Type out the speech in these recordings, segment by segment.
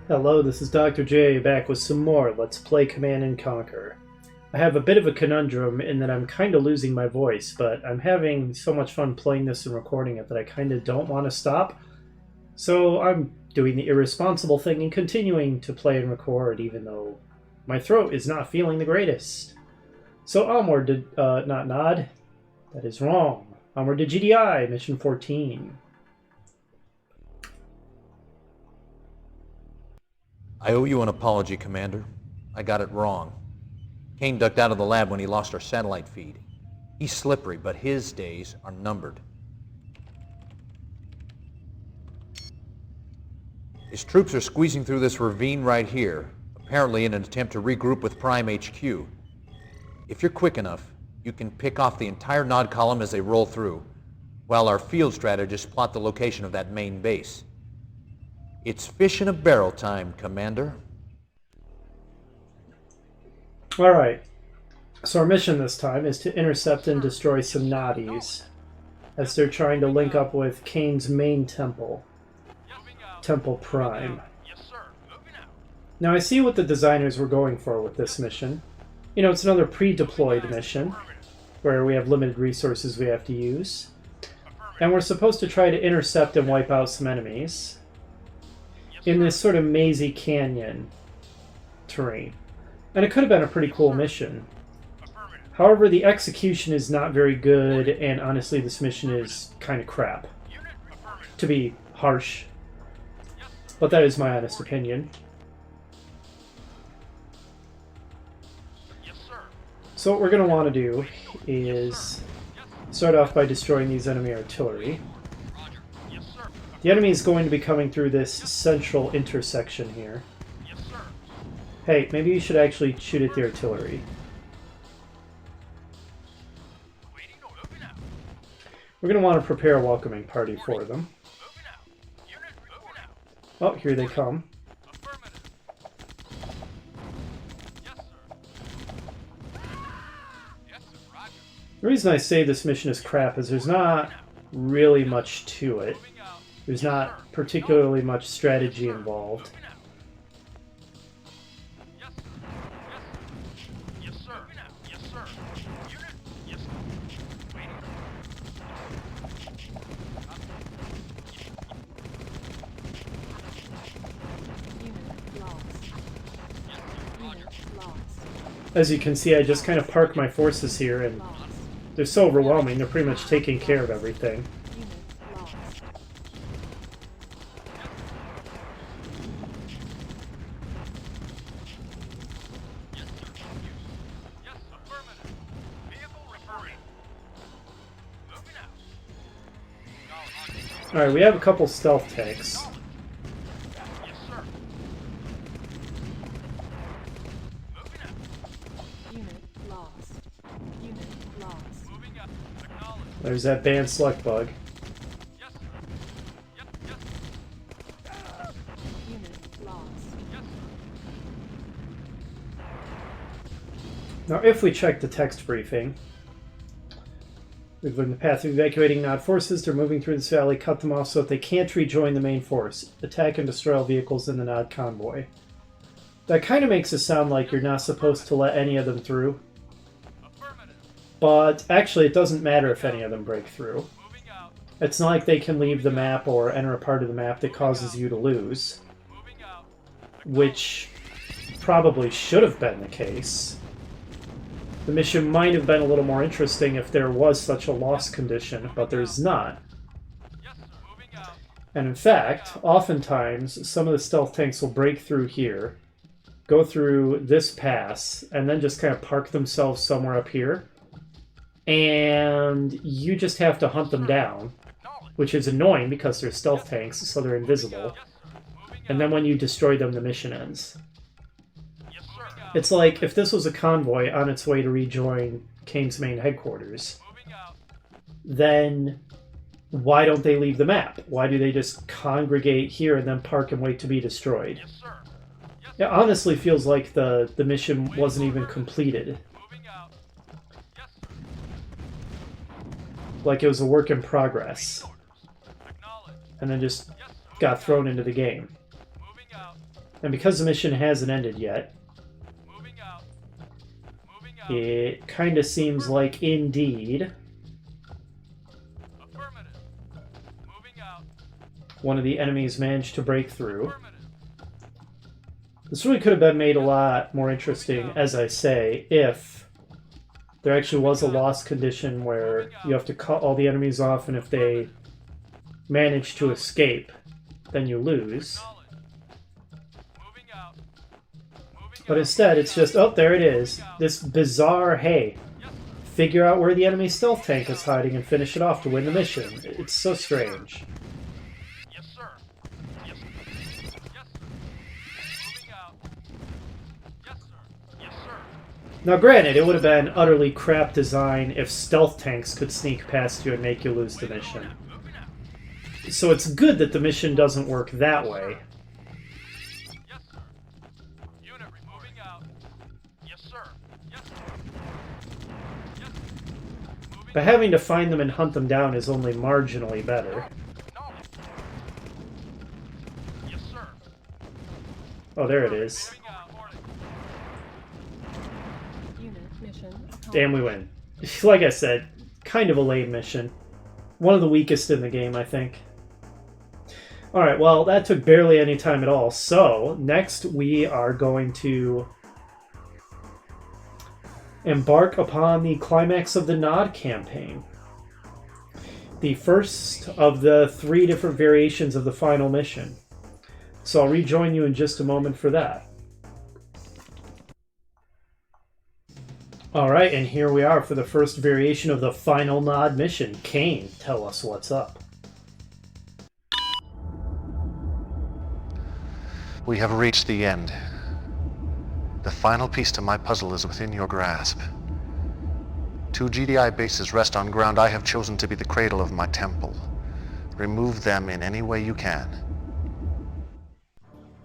Hello, this is Dr. J back with some more Let's Play Command & Conquer. I have a bit of a conundrum in that I'm kind of losing my voice, but I'm having so much fun playing this and recording it that I kind of don't want to stop. So I'm doing the irresponsible thing and continuing to play and record even though my throat is not feeling the greatest. So onward to, not Nod. That is wrong. Onward to GDI, Mission 14. I owe you an apology, Commander. I got it wrong. Kane ducked out of the lab when he lost our satellite feed. He's slippery, but his days are numbered. His troops are squeezing through this ravine right here, apparently in an attempt to regroup with Prime HQ. If you're quick enough, you can pick off the entire Nod column as they roll through, while our field strategists plot the location of that main base. It's fish in a barrel time, Commander. Alright, so our mission this time is to intercept and destroy some Noddies as they're trying to link up with Kane's main temple, Temple Prime. Now I see what the designers were going for with this mission. You know, it's another pre-deployed mission where we have limited resources we have to use. And we're supposed to try to intercept and wipe out some enemies in this sort of mazy canyon terrain. And it could have been a pretty cool mission. However, the execution is not very good, and honestly this mission is kind of crap. To be harsh. But that is my honest opinion. So what we're going to want to do is start off by destroying these enemy artillery. The enemy is going to be coming through this central intersection here. Hey, maybe you should actually shoot at the artillery. We're going to want to prepare a welcoming party for them. Oh, here they come. The reason I say this mission is crap is there's not really much to it. There's not particularly much strategy involved. As you can see, I just kind of park my forces here, and they're so overwhelming, they're pretty much taking care of everything. Alright, we have a couple stealth tanks. There's that banned select bug. Now, if we check the text briefing, we've learned the path of evacuating Nod forces. They're moving through this valley. Cut them off so that they can't rejoin the main force. Attack and destroy all vehicles in the Nod convoy. That kind of makes it sound like you're not supposed to let any of them through. But actually, it doesn't matter if any of them break through. It's not like they can leave the map or enter a part of the map that causes you to lose. Which probably should have been the case. The mission might have been a little more interesting if there was such a loss condition, but there's not. And in fact, oftentimes, some of the stealth tanks will break through here, go through this pass, and then just kind of park themselves somewhere up here. And you just have to hunt them down, which is annoying because they're stealth tanks, so they're invisible. And then when you destroy them, the mission ends. It's like if this was a convoy on its way to rejoin Kane's main headquarters, then why don't they leave the map? Why do they just congregate here and then park and wait to be destroyed? It honestly feels like the mission wasn't even completed. Like it was a work in progress. And then just got thrown into the game. And because the mission hasn't ended yet, it kind of seems like, indeed, one of the enemies managed to break through. This really could have been made a lot more interesting, as I say, if there actually was a lost condition where you have to cut all the enemies off, and if they manage to escape, then you lose. But instead, it's just, oh, there it is. This bizarre, hey, figure out where the enemy stealth tank is hiding and finish it off to win the mission. It's so strange. Yes, sir. Yes, sir. Yes, sir. Moving out. Yes, sir. Yes, sir. Now, granted, it would have been utterly crap design if stealth tanks could sneak past you and make you lose the mission. So it's good that the mission doesn't work that way. But having to find them and hunt them down is only marginally better. Yes, sir. Oh, there it is. Damn, we win. Like I said, kind of a lame mission. One of the weakest in the game, I think. Alright, well, that took barely any time at all. So, next we are going to embark upon the climax of the Nod campaign. The first of the 3 different variations of the final mission. So I'll rejoin you in just a moment for that. Alright, and here we are for the first variation of the final Nod mission. Kane, tell us what's up. We have reached the end. The final piece to my puzzle is within your grasp. 2 GDI bases rest on ground I have chosen to be the cradle of my temple. Remove them in any way you can.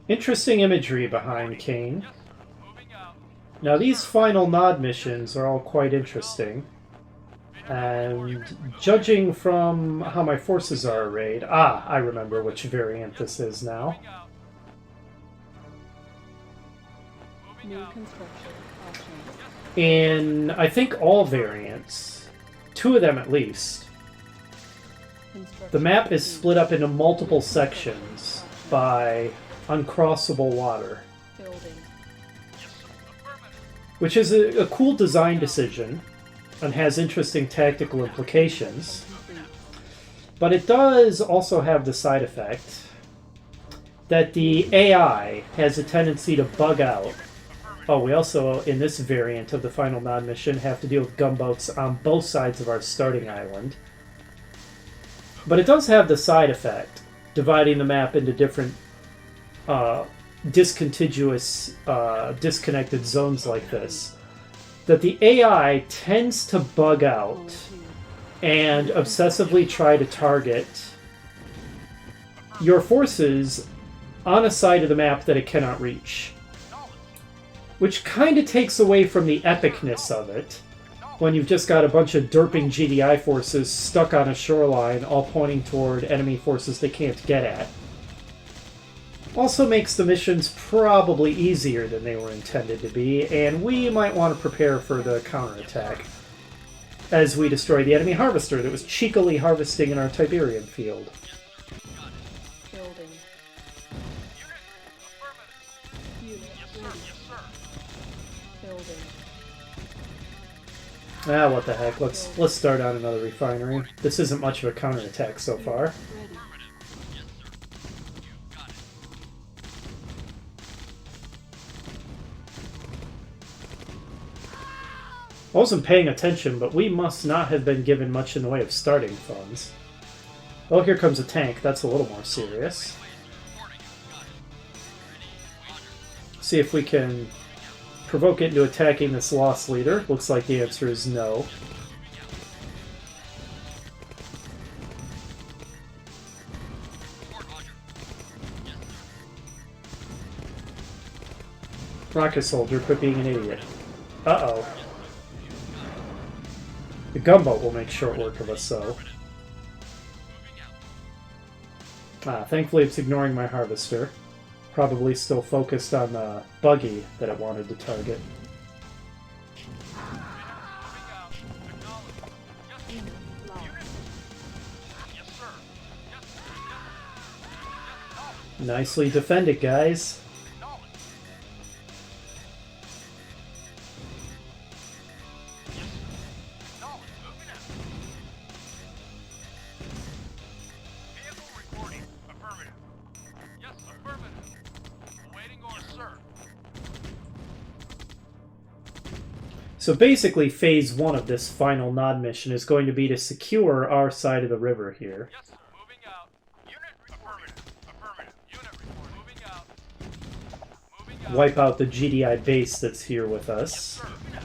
Interesting imagery behind Kane. Now these final Nod missions are all quite interesting. And judging from how my forces are arrayed... Ah, I remember which variant this is now. New construction options. In, I think, all variants, 2 of them at least, the map is split up into multiple sections by uncrossable water. Building. Which is a cool design decision and has interesting tactical implications. But it does also have the side effect that the AI has a tendency to bug out. Oh, we also, in this variant of the final Nod mission, have to deal with gunboats on both sides of our starting island. But it does have the side effect, dividing the map into different discontiguous, disconnected zones like this, that the AI tends to bug out and obsessively try to target your forces on a side of the map that it cannot reach. Which kind of takes away from the epicness of it, when you've just got a bunch of derping GDI forces stuck on a shoreline, all pointing toward enemy forces they can't get at. Also makes the missions probably easier than they were intended to be, and we might want to prepare for the counterattack as we destroy the enemy harvester that was cheekily harvesting in our Tiberium field. Building. Unit ready. Building. Ah, what the heck, let's start on another refinery. This isn't much of a counterattack so far. Ready. I wasn't paying attention, but we must not have been given much in the way of starting funds. Oh, here comes a tank. That's a little more serious. See if we can provoke it into attacking this lost leader. Looks like the answer is no. Rocket soldier, quit being an idiot. Uh-oh. The gunboat will make short work of us, though. Ah, thankfully it's ignoring my harvester. Probably still focused on the buggy that it wanted to target. Moving out. Acknowledged. Yes, sir. Unit lost. Yes, sir. Yes, sir. Yes, acknowledged. Nicely defended, guys. Acknowledged. Yes, sir. Acknowledged. Moving out. Vehicle reporting. Affirmative. Yes, affirmative. Awaiting orders, sir. So basically, phase 1 of this final Nod mission is going to be to secure our side of the river here. Yes, sir. Moving out. Unit affirmative. Affirmative. Unit report. Moving out. Moving out. Wipe out the GDI base that's here with us. Sir. Moving out.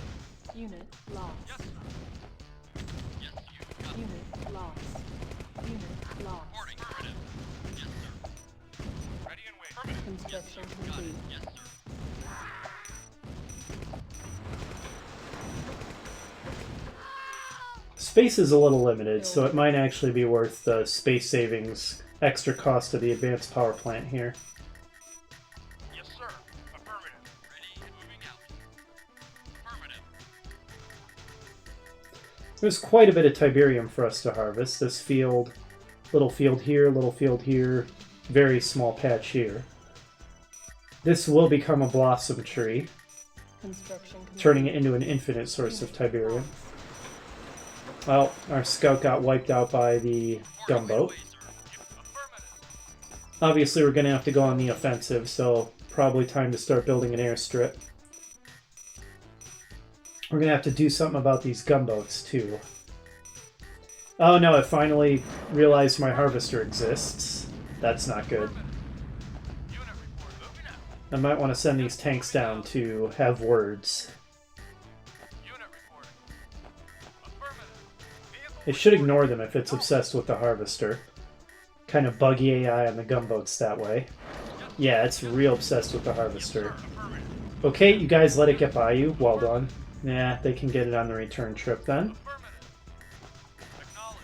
Unit lost. Yes, sir. Yes, you got it. Unit lost. Unit lost. Reporting. Affirmative. Yes, sir. Ready and wait. Affirmative. Construction complete. Yes, sir. Space is a little limited, so it might actually be worth the space savings extra cost of the advanced power plant here. Yes, sir. Affirmative. Ready. Moving out. Affirmative. There's quite a bit of Tiberium for us to harvest. This field, little field here, very small patch here. This will become a blossom tree, Construction complete. turning it into an infinite source of Tiberium. Well, our scout got wiped out by the gunboat. Affirmative. Obviously, we're going to have to go on the offensive, so probably time to start building an airstrip. We're going to have to do something about these gunboats, too. Oh no, I finally realized my harvester exists. That's not good. Unit report. Moving out. I might want to send these tanks down to have words. Unit reporting. Affirmative. Vehicle It should ignore them if it's obsessed with the harvester. Kind of buggy AI on the gunboats that way. Yeah, it's real obsessed with the harvester. affirmative. Okay, you guys let it get by you. Well done. Yeah, they can get it on the return trip then. Affirmative. Acknowledged.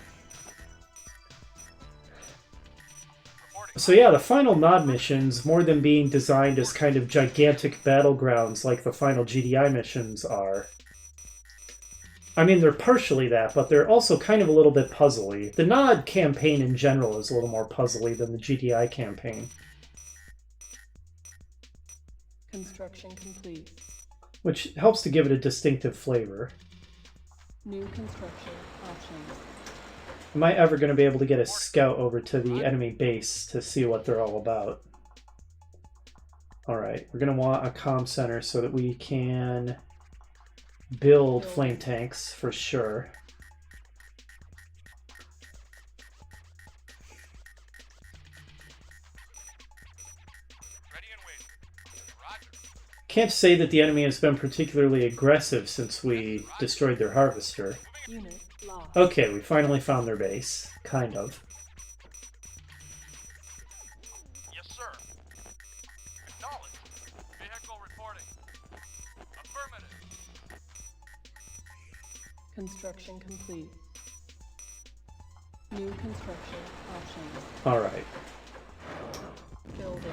Reporting. So yeah, the final Nod missions, more than being designed as kind of gigantic battlegrounds like the final GDI missions are. I mean, they're partially that, but they're also kind of a little bit puzzly. The Nod campaign in general is a little more puzzly than the GDI campaign, Construction complete. which helps to give it a distinctive flavor. New construction options. Am I ever going to be able to get a scout over to the enemy base to see what they're all about? Alright, we're going to want a comm center so that we can build flame tanks for sure. Ready and waiting. Roger. Can't say that the enemy has been particularly aggressive since we destroyed their harvester. Unit lost. Okay, we finally found their base. Kind of. Yes, sir. Acknowledged. Vehicle reporting. Affirmative. Construction complete. New construction options. Alright. Building.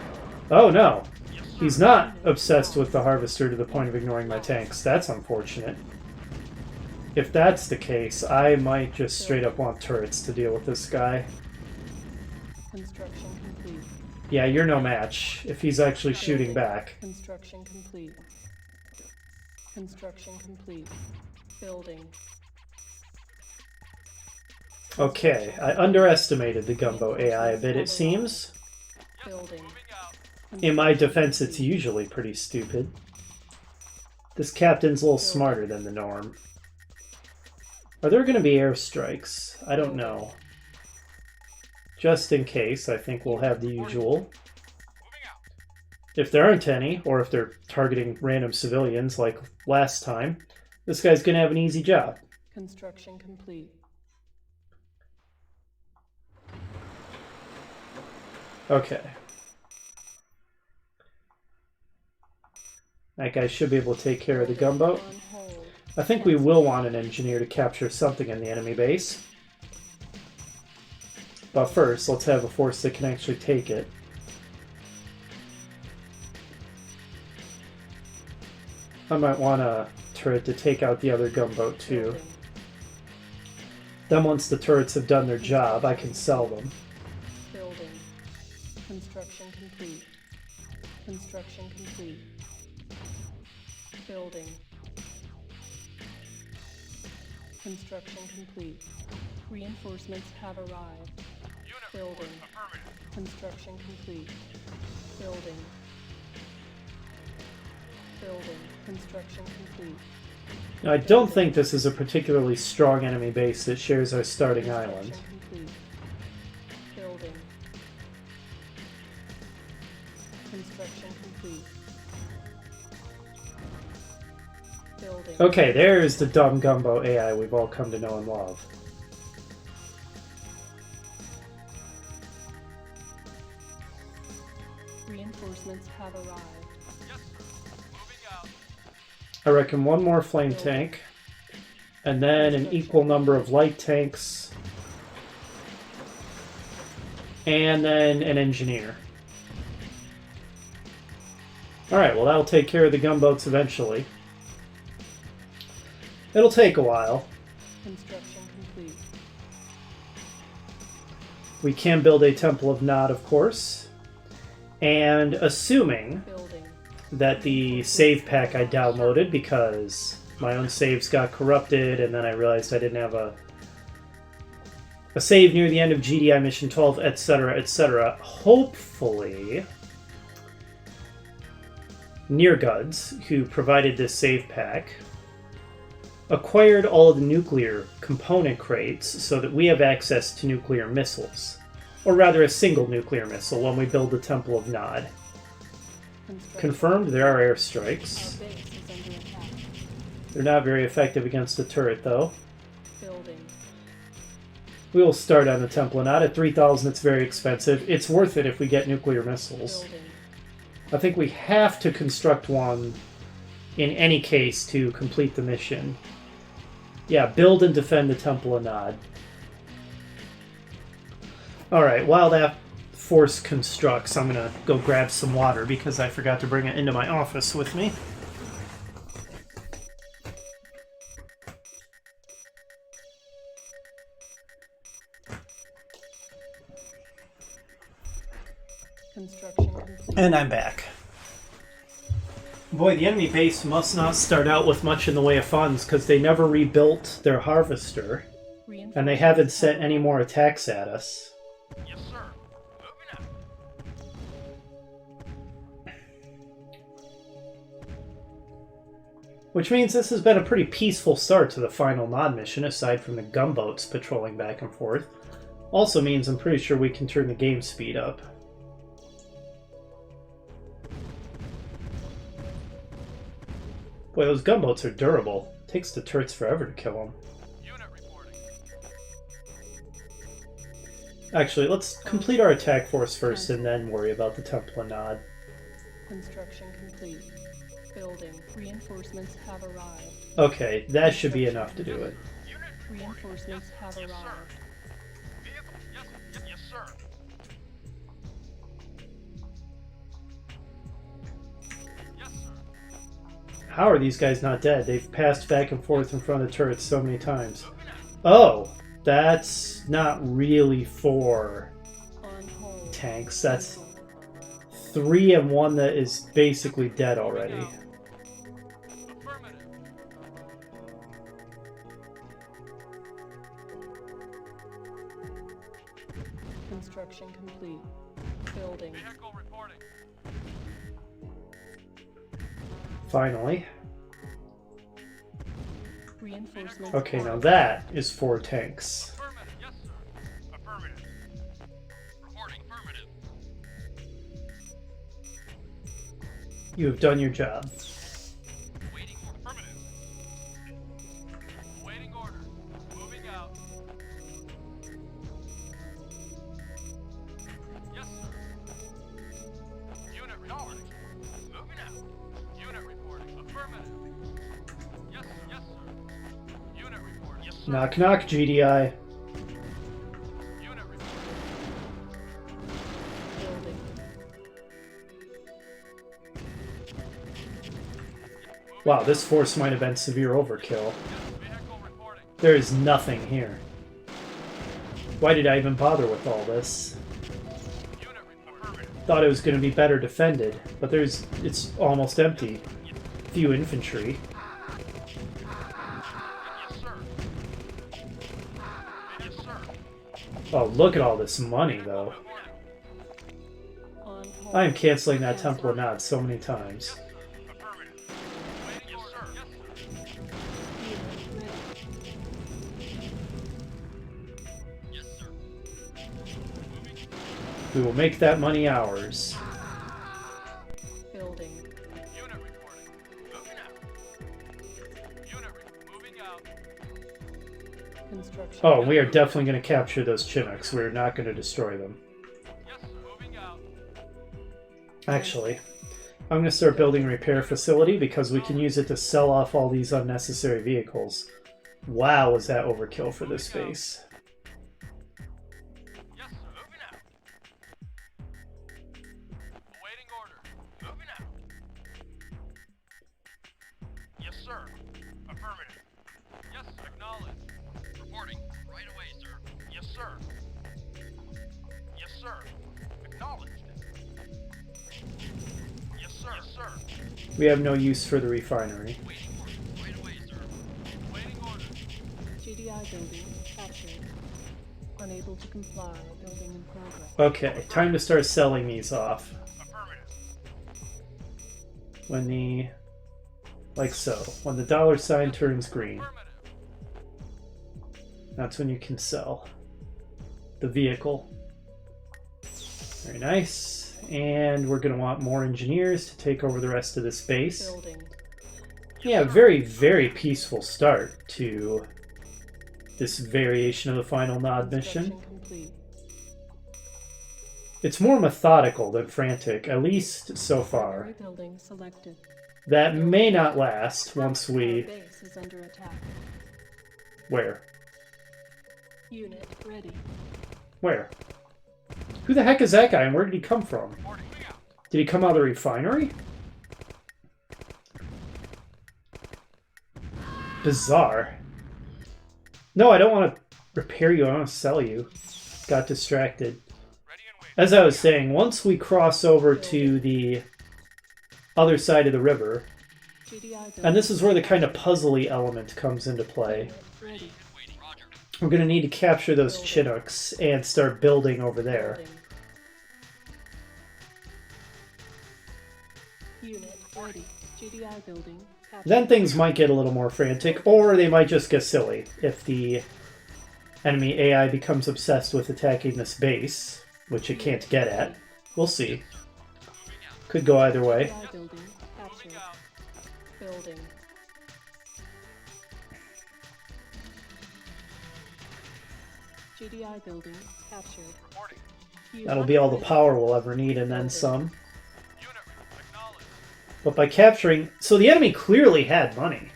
Oh no! Yes, sir. He's not obsessed with the harvester to the point of ignoring my tanks. That's unfortunate. If that's the case, I might just straight up want turrets to deal with this guy. Construction complete. Yeah, you're no match if he's actually shooting back. Construction complete. Construction complete. Building. Okay, I underestimated the gunboat AI a bit, it seems. Building. Moving out. In my defense, it's usually pretty stupid. This captain's a little smarter than the norm. Are there going to be airstrikes? I don't know. Just in case, I think we'll have the usual. Moving out. If there aren't any, or if they're targeting random civilians like last time, this guy's going to have an easy job. Construction complete. Okay. That guy should be able to take care of the gunboat. On hold. I think we will want an engineer to capture something in the enemy base. But first, let's have a force that can actually take it. I might want a turret to take out the other gunboat too. Building. Then once the turrets have done their job, I can sell them. Building. Construction complete. Construction complete. Building. Construction complete. Reinforcements have arrived. Unit Building. report. Affirmative. Construction complete. Building. Building. Construction complete. Now, I don't think this is a particularly strong enemy base that shares our starting island. Construction complete. Building. Construction complete. Building. Okay, there's the dumb gumbo AI we've all come to know and love. Reinforcements have arrived. Yes, sir. Moving out. I reckon one more flame tank, and then an equal number of light tanks, and then an engineer. Alright, well that'll take care of the gunboats eventually. It'll take a while. Construction complete. We can build a Temple of Nod, of course. And assuming Building. that the save pack I downloaded, because my own saves got corrupted and then I realized I didn't have a save near the end of GDI Mission 12, etc., etc. Hopefully, Nearguds, who provided this save pack, acquired all of the nuclear component crates so that we have access to nuclear missiles. Or rather, a single nuclear missile when we build the Temple of Nod. Construction. Confirmed, there are Our airstrikes. base is under attack. They're not very effective against the turret, though. Building. We will start on the Temple of Nod. At 3,000, it's very expensive. It's worth it if we get nuclear missiles. Building. I think we have to construct one in any case to complete the mission. Yeah, build and defend the Temple of Nod. Alright, while that force constructs, I'm gonna go grab some water because I forgot to bring it into my office with me. Construction complete. And I'm back. Boy, the enemy base must not start out with much in the way of funds because they never rebuilt their harvester, and they haven't sent any more attacks at us. Yes, sir. Moving out. Which means this has been a pretty peaceful start to the final Nod mission, aside from the gunboats patrolling back and forth. Also means I'm pretty sure we can turn the game speed up. Boy, those gunboats are durable. Takes the turrets forever to kill them. Unit reporting. Actually, let's complete our attack force first and then worry about the Temple of Nod. Construction complete. Building. Reinforcements have arrived. Okay, that should be enough to do it. Unit reporting. Reinforcements have Yes, sir. arrived. Vehicle. Yes, sir. Yes, sir. How are these guys not dead? They've passed back and forth in front of the turrets so many times. Moving out. Oh, that's not really 4 On hold. tanks. That's 3 and 1 that is basically dead already. Affirmative. Construction complete. Building. Vehicle reporting. Finally. Reinforcements. Okay, now have- that is 4 tanks. Affirmative. Yes, sir. Affirmative. Reporting. Affirmative. You have done your job. Waiting order. Affirmative. Waiting order. Moving out. Yes, sir. Unit reporting. Moving out. Unit reporting. Affirmative. Yes, sir. Unit reporting. Yes, sir. Knock knock, GDI. Unit reporting. Building. Wow, this force might have been severe overkill. Vehicle reporting. There is nothing here. Why did I even bother with all this? Unit affirmative. Thought it was going to be better defended, but it's almost empty. Few infantry. Yes, sir. Yes, sir. Oh, look at all this money, though. On hold. I am canceling that Temple of Nod so many times. Affirmative. Waiting yes, sir. Yes, sir. Unit ready. Yes, sir. Moving. We will make that money ours. Building. Unit reporting. Moving out. Moving out. Construction. Oh, we are definitely going to capture those Chinooks. We're not going to destroy them. Yes, sir. Moving out. Actually, I'm going to start building a repair facility because we can use it to sell off all these unnecessary vehicles. Wow, was that overkill for this base. Yes, sir. Moving out. Awaiting order. Moving out. Yes, sir. Affirmative. Yes, sir. Acknowledged. Reporting. Right away, sir. Yes, sir. Yes, sir. Acknowledged. Yes, sir. Yes, sir. We have no use for the refinery. Waiting order. Right away, sir. Waiting order. GDI building captured. Unable to comply. Building in progress. Okay, time to start selling these off. Affirmative. When the... like so. When the dollar sign turns green, Affirmative. that's when you can sell the vehicle. Very nice. And we're going to want more engineers to take over the rest of this base. Building. Yeah, very, very peaceful start to this variation of the final Nod mission. Construction complete. It's more methodical than frantic, at least so far. Primary building selected. That may not last once Our we... base is under attack. Where? Unit ready. Where? Who the heck is that guy and where did he come from? Reporting. Moving out. Did he come out of the refinery? Bizarre. No, I don't want to repair you, I want to sell you. Got distracted. Ready and waiting. As I was saying, once we cross over to the other side of the river, GDI building. and this is where the kind of puzzly element comes into play, Unit ready. Waiting. Roger. we're going to need to capture those Chinooks and start building over there. Building. Unit ready. GDI building captured. Then things might get a little more frantic, or they might just get silly if the enemy AI becomes obsessed with attacking this base, which it can't get at. We'll see. Moving out. Could go either way. GDI building captured. Moving out. Building. GDI building captured. Reporting. Unit That'll be all the ready. power we'll ever need, and then some. Unit acknowledged. But by capturing... So the enemy clearly had money.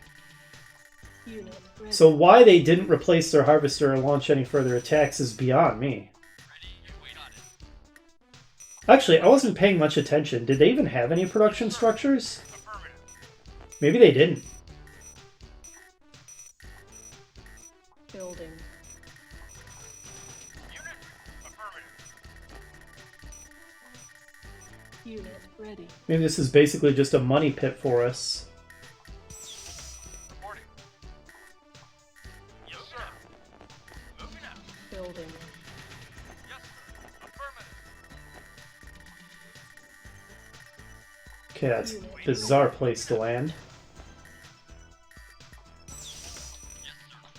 Unit ready. So why they didn't replace their harvester or launch any further attacks is beyond me. Ready. Wait on it. Actually, I wasn't paying much attention. Did they even have any production structures? Affirmative. Maybe they didn't. Building. Unit. Affirmative. Unit ready. Maybe this is basically just a money pit for us. Reporting. Yes, sir. Moving out. Building. Yes, sir. Affirmative. Okay, that's a bizarre place to land.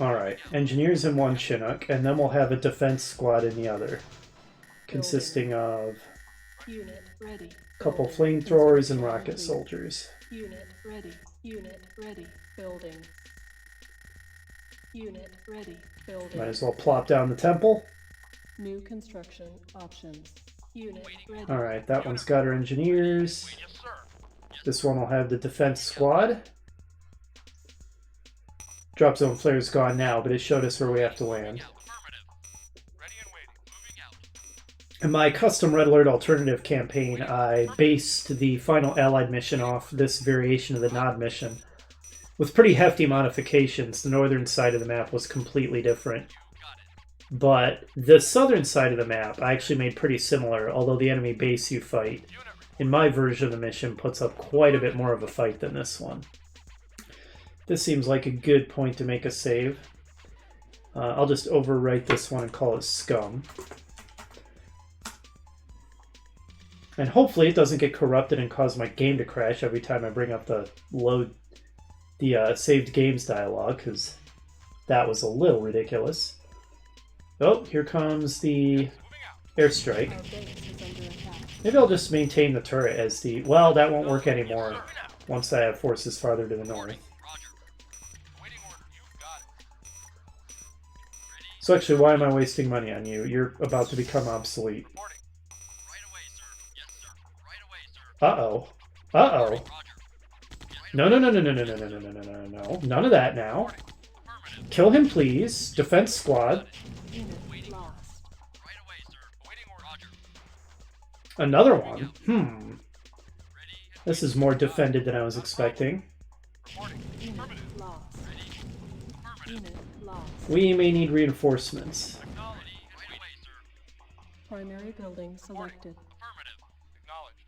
Alright, engineers in one Chinook, and then we'll have a defense squad in the other, consisting of Unit ready. a couple Building. flamethrowers and Construction rocket complete. soldiers. Unit ready. Unit ready. Building. Unit ready. Building. Might as well plop down the temple. New construction options. Unit ready. Alright, that one's got our engineers. Yes, sir. This one will have the defense squad. Drop zone flare's gone now, but it showed us where we have to land. Affirmative. Ready and waiting. Moving out. In my custom Red Alert alternative campaign, I based the final Allied mission off this variation of the Nod mission. with pretty hefty modifications. The northern side of the map was completely different. But the southern side of the map I actually made pretty similar, although the enemy base you fight in my version of the mission puts up quite a bit more of a fight than this one. This seems like a good point to make a save. I'll just overwrite this one and call it Scum. And hopefully it doesn't get corrupted and cause my game to crash every time I bring up the saved games dialogue, because that was a little ridiculous. Oh, here comes the airstrike. Our base is under attack. Maybe I'll just maintain the turret as the... Well, that won't work anymore once I have forces farther to the north. Roger. Waiting order. You've got it. Ready. So actually, why am I wasting money on you? You're about to become obsolete. Reporting. Right away, sir. Yes, sir. Right away, sir. Uh-oh. Uh-oh. Roger. No, no, no, no, no, no, no, no, no, no, no, no. None of that now. Affirmative. Kill him, please. Defense squad. Unit lost. Right away, sir. Waiting order. Roger. Another one. Ready. This is more defended than I was expecting. Reporting. Unit Affirmative. lost. Ready. Affirmative. Unit lost. We may need reinforcements. Technology. Right away, sir. Primary building selected. Affirmative. Acknowledged.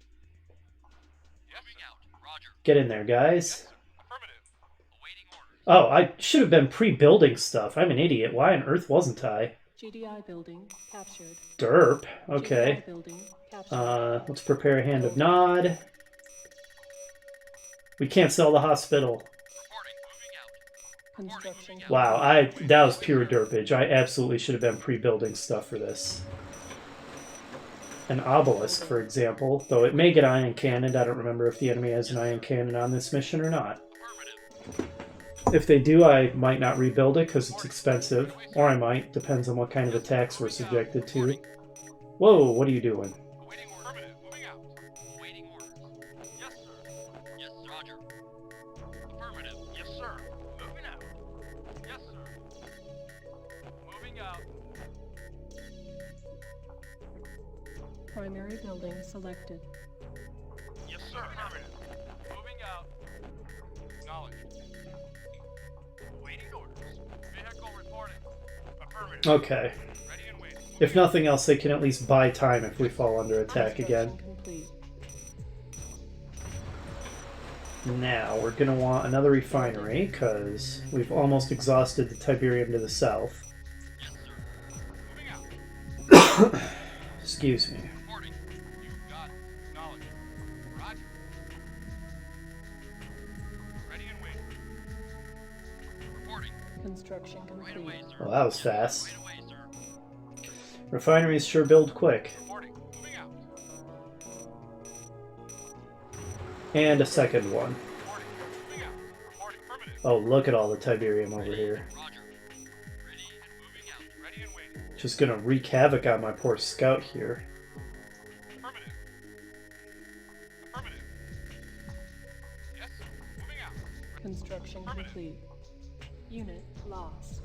Yes. Moving out. Roger. Get in there, guys. Affirmative. Awaiting orders. Oh, I should have been pre-building stuff. I'm an idiot. Why on earth wasn't I? GDI building captured. Derp. Okay. GDI building captured. Let's prepare a hand of Nod. We can't sell the hospital. Reporting. Moving out. Construction. Wow, that was pure derpage. I absolutely should have been pre-building stuff for this. An obelisk, for example, though it may get ion cannoned. I don't remember if the enemy has an ion cannon on this mission or not. Affirmative. If they do, I might not rebuild it because it's expensive. Or I might, depends on what kind of attacks we're subjected to. Whoa, what are you doing? Awaiting order. Affirmative. Moving out. Awaiting orders. Yes, sir. Yes, Roger. Affirmative. Yes, sir. Moving out. Yes, sir. Moving out. Primary building selected. Yes, sir. Affirmative. Moving out. Acknowledged. Awaiting orders. Vehicle reporting. Affirmative. Okay. Ready and waiting. If nothing else, they can at least buy time if we fall under attack again. Construction complete. Now, we're going to want another refinery, because we've almost exhausted the Tiberium to the south. Yes, sir. Moving out. Excuse me. Reporting. You've got it. Acknowledged. Roger. Ready and waiting. Reporting. Construction Right away, complete. sir. Well, that was fast. Right away, sir. Refineries sure build quick. Reporting. Moving out. And a second one. Reporting. Moving out. Reporting. Affirmative. Oh, look at all the Tiberium over here. Roger. Ready and moving out. Ready and waiting. Just gonna wreak havoc on my poor scout here. Affirmative. Affirmative. Yes, sir. Moving out. Construction complete. Unit lost.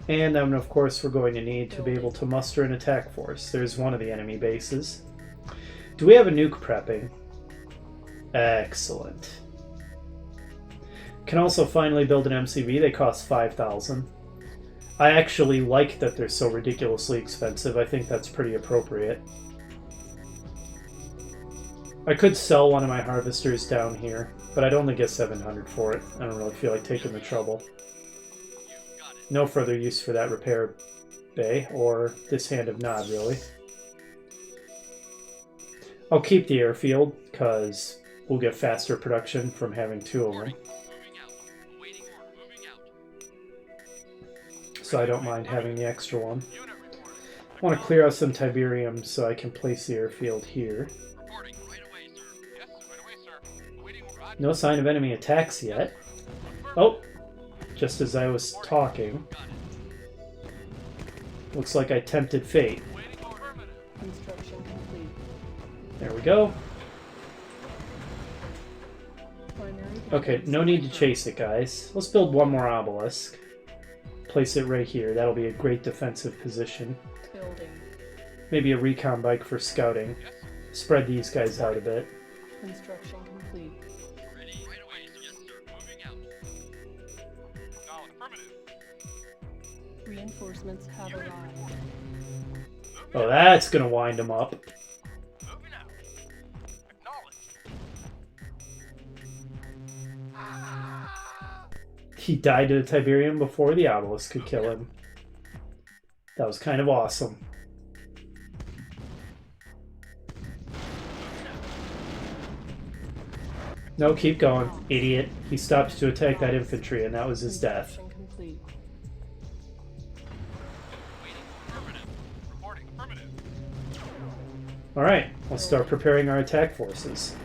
And then, of course, we're going to need to be able to muster an attack force. There's one of the enemy bases. Do we have a nuke prepping? Excellent. Can also finally build an MCV. They cost 5,000. I actually like that they're so ridiculously expensive. I think that's pretty appropriate. I could sell one of my harvesters down here, but I'd only get 700 for it. I don't really feel like taking the trouble. You've got it. No further use for that repair bay, or this hand of Nod, really. I'll keep the airfield, because we'll get faster production from having two of them. Moving out. Awaiting order. Moving out. So I don't mind having the extra one. Unit reporting. I want to clear out some Tiberium so I can place the airfield here. Reporting. Right away, sir. Yes, right away, sir. Awaiting order. No sign of enemy attacks yet. Oh, just as I was talking. Got it. Looks like I tempted fate. Awaiting order. Affirmative. Construction complete. There we go. Primary Okay, building no need to selected. chase it, guys. Let's build one more obelisk. Place it right here. That'll be a great defensive position. Building. Maybe a recon bike for scouting. Yes, sir. Spread these guys out a bit. Construction complete. Ready Reinforcements have arrived. Oh, that's gonna wind him up. Moving out. Acknowledged. He died to the Tiberium before the obelisk could kill him. That was kind of awesome. No, keep going, idiot. He stopped to attack that infantry, and that was his death. Construction complete. Waiting. Affirmative. Reporting. Affirmative. Alright, let's start preparing our attack forces.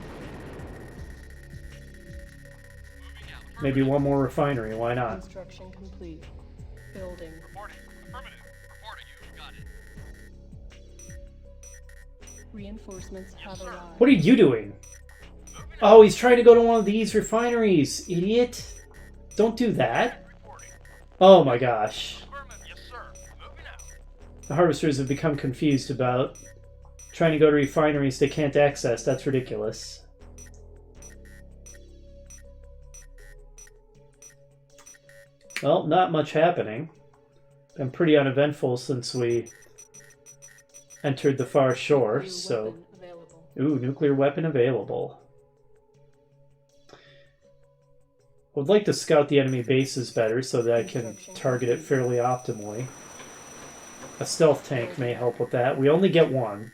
Moving out. Maybe one more refinery, why not? Construction complete. Building. Reporting. Affirmative. Reporting you. Got it. Reinforcements have arrived. What are you doing? Oh, he's trying to go to one of these refineries, idiot. Don't do that. Reporting. Oh my gosh. Affirmative. Yes, sir. Moving out. The harvesters have become confused about trying to go to refineries they can't access. That's ridiculous. Well, not much happening. Been pretty uneventful since we entered the far shore, New so... weapon available. Ooh, nuclear weapon available. I would like to scout the enemy bases better so that I can target it fairly optimally. A stealth tank may help with that. We only get one.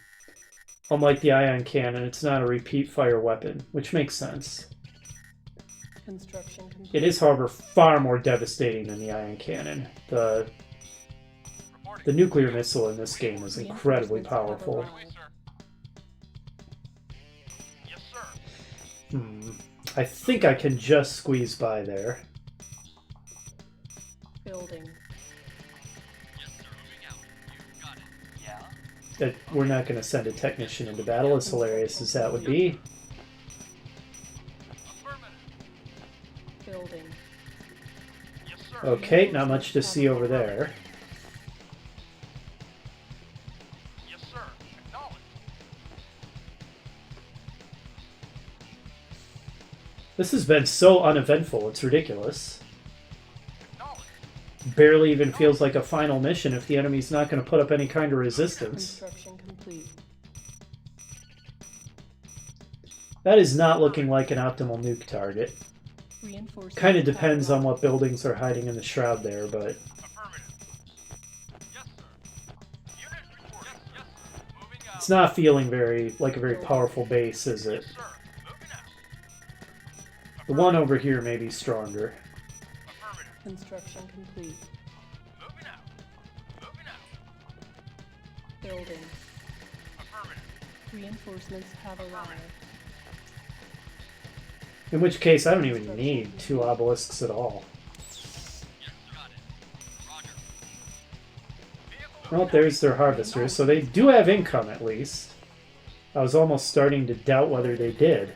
Unlike the ion cannon, it's not a repeat fire weapon, which makes sense. Construction complete. It is, however, far more devastating than the ion cannon. The nuclear missile in this game is incredibly powerful. Right away, sir. Yes, sir. I think I can just squeeze by there. Building. Yes, sir. Moving out. You got it. Yeah. That we're not going to send a technician into battle, as hilarious as that would be. Affirmative. Building. Yes, sir. Okay, not much to see over there. Yes, sir. Acknowledged. This has been so uneventful, it's ridiculous. Acknowledged. Barely even feels like a final mission if the enemy's not going to put up any kind of resistance. Construction complete. That is not looking like an optimal nuke target. Reinforcements Kind of have depends on arrived. what buildings are hiding in the shroud there, but... Affirmative. Yes, sir. Unit report. Yes, yes, sir. Moving out. It's not feeling like a very powerful base, is it? Yes, sir. Moving out. The one over here may be stronger. Affirmative. Construction complete. Moving out. Moving out. Building. Affirmative. Reinforcements have arrived. In which case, I don't even need 2 obelisks at all. Yes, got it. Roger. Vehicle Well, there's their harvesters, so they do have income at least. I was almost starting to doubt whether they did.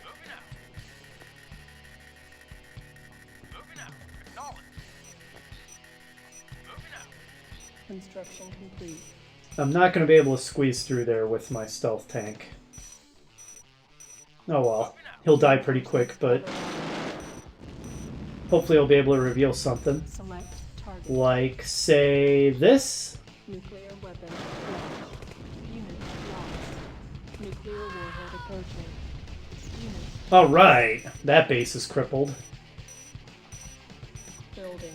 moving out. Acknowledged. Moving out. Construction complete. I'm not going to be able to squeeze through there with my stealth tank. Oh well. He'll die pretty quick, but hopefully I'll be able to reveal something. Select target. Like, say, this? Nuclear weapon launched. Unit lost. Nuclear warhead approaching. Unit Alright, that base is crippled. building.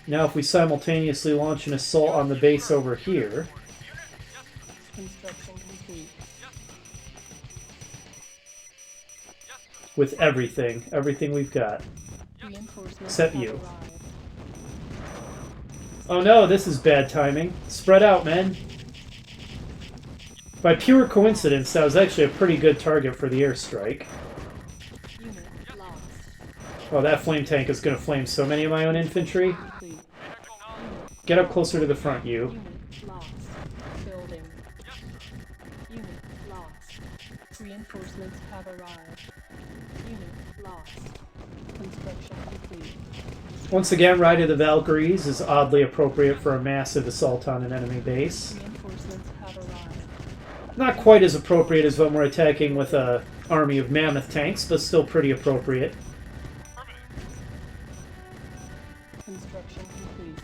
Now if we simultaneously launch an assault on the base over here, Construction complete. with everything we've got. Reinforcements Except have you. arrived. Oh no, this is bad timing. Spread out, men. By pure coincidence, that was actually a pretty good target for the airstrike. Unit lost. Oh, that flame tank is going to flame so many of my own infantry. Complete. Get up closer to the front, you. Unit lost. Building. Unit lost. Reinforcements have arrived. Unit lost. Construction complete. Once again, Ride of the Valkyries is oddly appropriate for a massive assault on an enemy base. Reinforcements have arrived. Not quite as appropriate as when we're attacking with a army of mammoth tanks, but still pretty appropriate. Construction complete.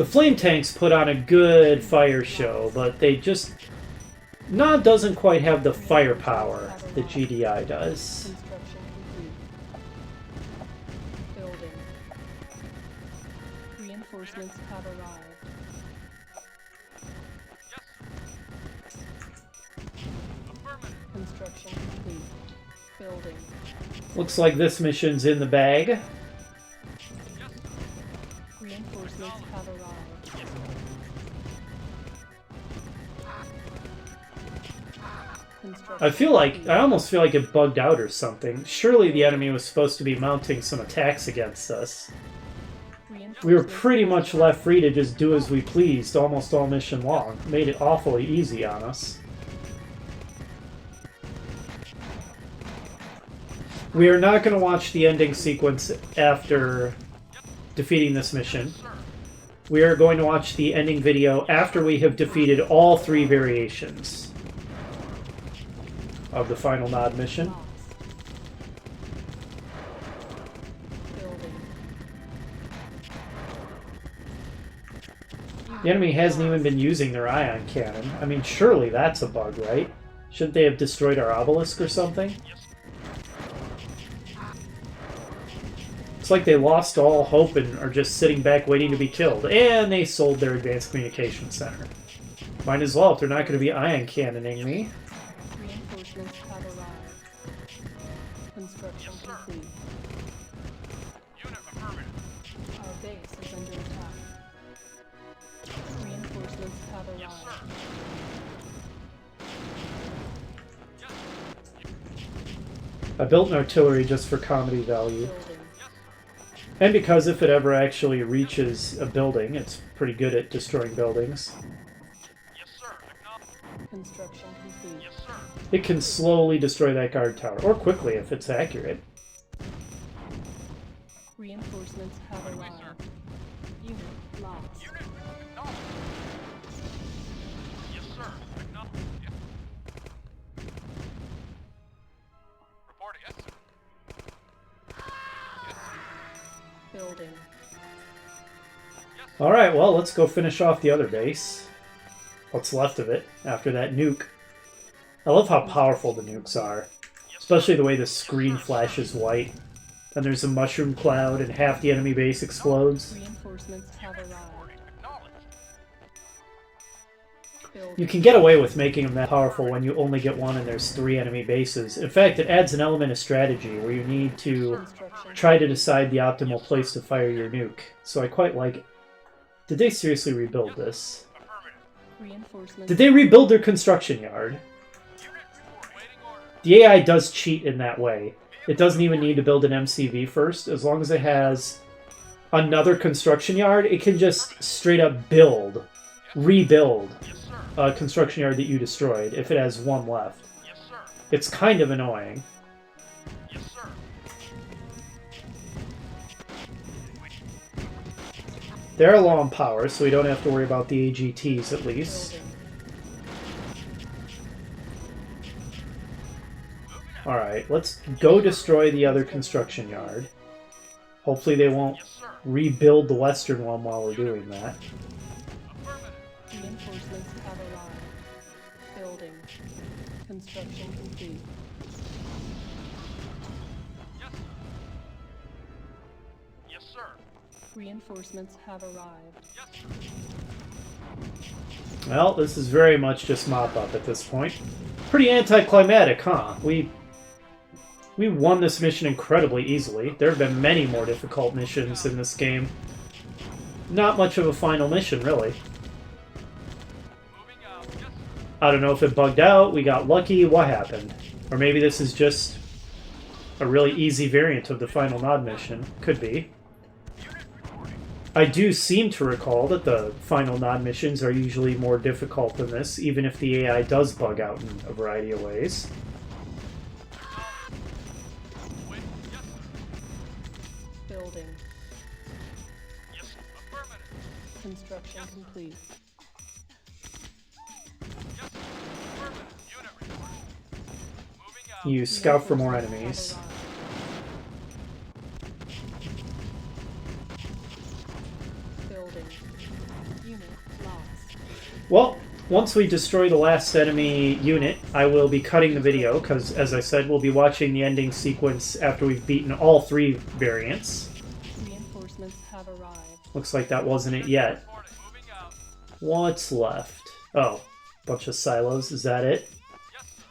The flame tanks put on a good fire show, but they just... Nod doesn't quite have the firepower that GDI does. Construction complete. Building. Reinforcements have arrived. Affirmative. Construction complete. Building. Looks like this mission's in the bag. Reinforcements have arrived. Construction I almost feel like it bugged out or something. Surely the enemy was supposed to be mounting some attacks against us. We were pretty much left free to just do as we pleased almost all mission long. Made it awfully easy on us. We are not going to watch the ending sequence after defeating this mission. We are going to watch the ending video after we have defeated all 3 variations of the final Nod mission. Building. The enemy hasn't even been using their ion cannon. I mean, surely that's a bug, right? Shouldn't they have destroyed our obelisk or something? It's like they lost all hope and are just sitting back waiting to be killed. And they sold their advanced communication center. Might as well if they're not going to be ion cannoning me. Reinforcements have arrived. Construction complete. Unit affirmative. Our base is under attack. Reinforcements have arrived. I built an artillery just for comedy value. Building. And because if it ever actually reaches a building, it's pretty good at destroying buildings. Yes, sir. Acknowledge. Construction complete. Yes, sir. It can slowly destroy that guard tower, or quickly if it's accurate. Reinforcements have arrived. Unit lost. Unit acknowledged. Yes, sir. Acknowledged. Yes. Reporting. Yes, sir. Yes, sir. Building. Alright, well, let's go finish off the other base. What's left of it, after that nuke. I love how powerful the nukes are. Especially the way the screen flashes white. Then there's a mushroom cloud and half the enemy base explodes. Reinforcements have arrived. Acknowledged. Building. You can get away with making them that powerful when you only get one and there's 3 enemy bases. In fact, it adds an element of strategy where you need to Construction. try to decide the optimal place to fire your nuke. So I quite like it. Did they seriously rebuild this? Affirmative. Reinforcements. Did they rebuild their construction yard? Unit report. Waiting order. The AI does cheat in that way. It doesn't even need to build an MCV first. As long as it has another construction yard, it can just straight up rebuild Yes, sir. a construction yard that you destroyed if it has one left. Yes, sir. It's kind of annoying. Yes, sir. They're low on power, so we don't have to worry about the AGTs at least. Building. Alright, let's go destroy the other construction yard. Hopefully they won't Yes, sir. rebuild the western one while we're doing that. Affirmative. Reinforcements have arrived. Building. Construction complete. Yes, sir. Yes, sir. Reinforcements have arrived. Yes, sir. Well, this is very much just mop-up at this point. Pretty anticlimactic, huh? We won this mission incredibly easily. There have been many more difficult missions in this game. Not much of a final mission, really. Moving out. Yes, sir. I don't know if it bugged out, we got lucky, what happened? Or maybe this is just a really easy variant of the final Nod mission. Could be. Unit reporting. I do seem to recall that the final Nod missions are usually more difficult than this, even if the AI does bug out in a variety of ways. Wait. Yes, sir. Building. Yes, sir. Affirmative. Construction complete. Yes, sir. Affirmative. Unit reporting. Moving out. You scout for more Reinforcements enemies. have arrived. Building. Well, once we destroy the last enemy unit, I will be cutting the video, because, as I said, we'll be watching the ending sequence after we've beaten all 3 variants. Reinforcements have arrived. Looks like that wasn't it yet. Moving out. What's left? Oh, bunch of silos. Is that it? Yes, sir.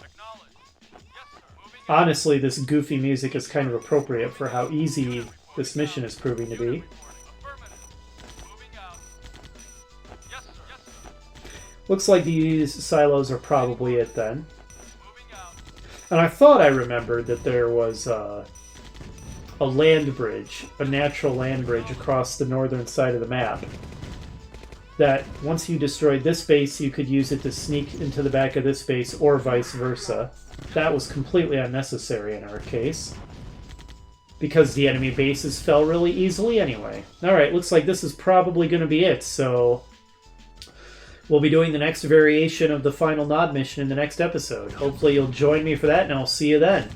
Acknowledged. Yes, sir. Moving out. Honestly, this goofy music is kind of appropriate for how easy this mission is proving to be. Affirmative. Moving out. Yes, sir. Yes, sir. Looks like these silos are probably it then. Moving out. And I thought I remembered that there was a land bridge, a natural land bridge across the northern side of the map. That once you destroyed this base, you could use it to sneak into the back of this base, or vice versa. That was completely unnecessary in our case, because the enemy bases fell really easily anyway. Alright, looks like this is probably going to be it, so we'll be doing the next variation of the final Nod mission in the next episode. Hopefully you'll join me for that, and I'll see you then.